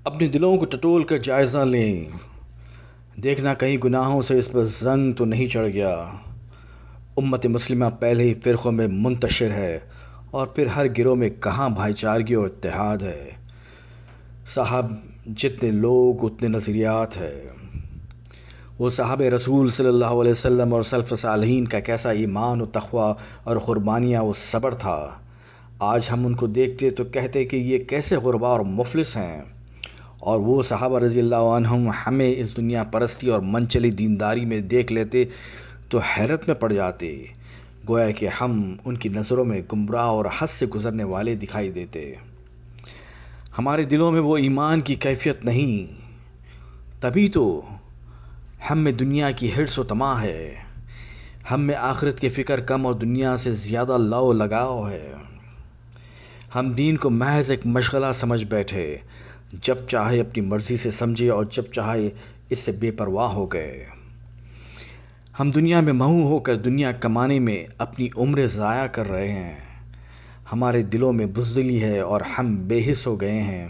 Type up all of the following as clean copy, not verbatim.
اپنے دلوں کو ٹٹول کر جائزہ لیں، دیکھنا کہیں گناہوں سے اس پر زنگ تو نہیں چڑھ گیا۔ امت مسلمہ پہلے ہی فرقوں میں منتشر ہے، اور پھر ہر گروہ میں کہاں بھائی چارگی اور اتحاد ہے۔ صاحب جتنے لوگ اتنے نظریات ہے۔ وہ صحابہ رسول صلی اللہ علیہ وسلم اور سلف صالحین کا کیسا ایمان و تقویٰ اور قربانیاں و صبر تھا۔ آج ہم ان کو دیکھتے تو کہتے کہ یہ کیسے غربا اور مفلس ہیں، اور وہ صحابہ رضی اللہ عنہم ہمیں اس دنیا پرستی اور منچلی دینداری میں دیکھ لیتے تو حیرت میں پڑ جاتے، گویا کہ ہم ان کی نظروں میں گمراہ اور حد سے گزرنے والے دکھائی دیتے۔ ہمارے دلوں میں وہ ایمان کی کیفیت نہیں، تبھی تو ہم میں دنیا کی حرص و طمع ہے، ہم میں آخرت کی فکر کم اور دنیا سے زیادہ لو لگاؤ ہے۔ ہم دین کو محض ایک مشغلہ سمجھ بیٹھے، جب چاہے اپنی مرضی سے سمجھے اور جب چاہے اس سے بے پرواہ ہو گئے۔ ہم دنیا میں مہو ہو کر دنیا کمانے میں اپنی عمریں ضائع کر رہے ہیں۔ ہمارے دلوں میں بزدلی ہے اور ہم بے حس ہو گئے ہیں۔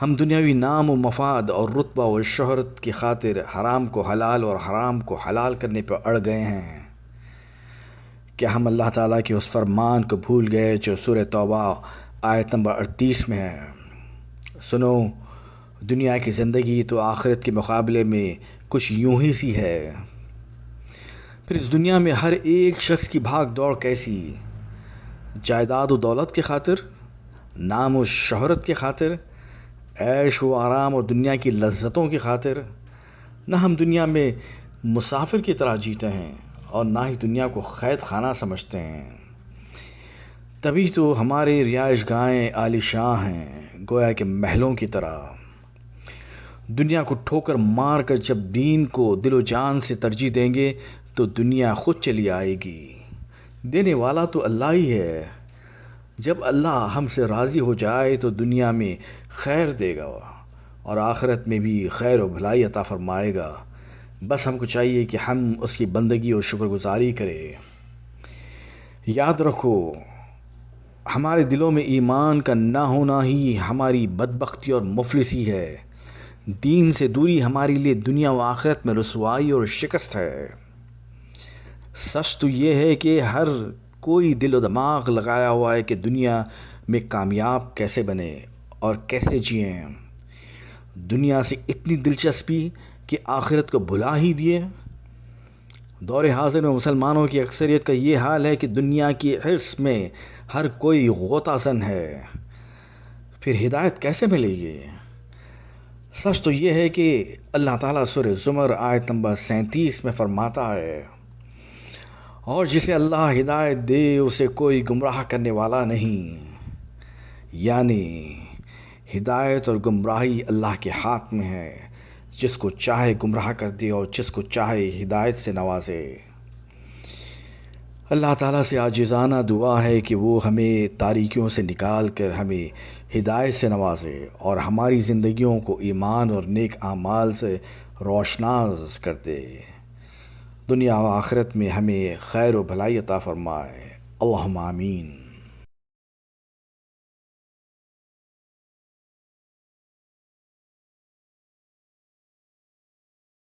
ہم دنیاوی نام و مفاد اور رتبہ و شہرت کی خاطر حرام کو حلال اور حرام کو حلال کرنے پر اڑ گئے ہیں۔ کیا ہم اللہ تعالیٰ کے اس فرمان کو بھول گئے جو سورہ توبہ آیت نمبر 38 میں ہے؟ سنو، دنیا کی زندگی تو آخرت کے مقابلے میں کچھ یوں ہی سی ہے۔ پھر اس دنیا میں ہر ایک شخص کی بھاگ دوڑ کیسی؟ جائیداد و دولت کی خاطر، نام و شہرت کی خاطر، عیش و آرام اور دنیا کی لذتوں کی خاطر۔ نہ ہم دنیا میں مسافر کی طرح جیتے ہیں اور نہ ہی دنیا کو قید خانہ سمجھتے ہیں۔ تبھی تو ہمارے رہائش گاہیں عالی شان ہیں، گویا کہ محلوں کی طرح۔ دنیا کو ٹھوکر مار کر جب دین کو دل و جان سے ترجیح دیں گے تو دنیا خود چلی آئے گی۔ دینے والا تو اللہ ہی ہے۔ جب اللہ ہم سے راضی ہو جائے تو دنیا میں خیر دے گا اور آخرت میں بھی خیر و بھلائی عطا فرمائے گا۔ بس ہم کو چاہیے کہ ہم اس کی بندگی اور شکر گزاری کریں۔ یاد رکھو، ہمارے دلوں میں ایمان کا نہ ہونا ہی ہماری بدبختی اور مفلسی ہے۔ دین سے دوری ہمارے لیے دنیا و آخرت میں رسوائی اور شکست ہے۔ سچ تو یہ ہے کہ ہر کوئی دل و دماغ لگایا ہوا ہے کہ دنیا میں کامیاب کیسے بنے اور کیسے جئیں۔ دنیا سے اتنی دلچسپی کہ آخرت کو بھلا ہی دیے۔ دور حاضر میں مسلمانوں کی اکثریت کا یہ حال ہے کہ دنیا کی حرص میں ہر کوئی غوطہ زن ہے۔ پھر ہدایت کیسے ملے گی؟ سچ تو یہ ہے کہ اللہ تعالیٰ سورہ زمر آیت نمبر 37 میں فرماتا ہے، اور جسے اللہ ہدایت دے اسے کوئی گمراہ کرنے والا نہیں۔ یعنی ہدایت اور گمراہی اللہ کے ہاتھ میں ہے، جس کو چاہے گمراہ کر دے اور جس کو چاہے ہدایت سے نوازے۔ اللہ تعالیٰ سے عاجزانہ دعا ہے کہ وہ ہمیں تاریکیوں سے نکال کر ہمیں ہدایت سے نوازے اور ہماری زندگیوں کو ایمان اور نیک اعمال سے روشناس کر دے۔ دنیا و آخرت میں ہمیں خیر و بھلائی عطا فرمائے۔ اللہم آمین۔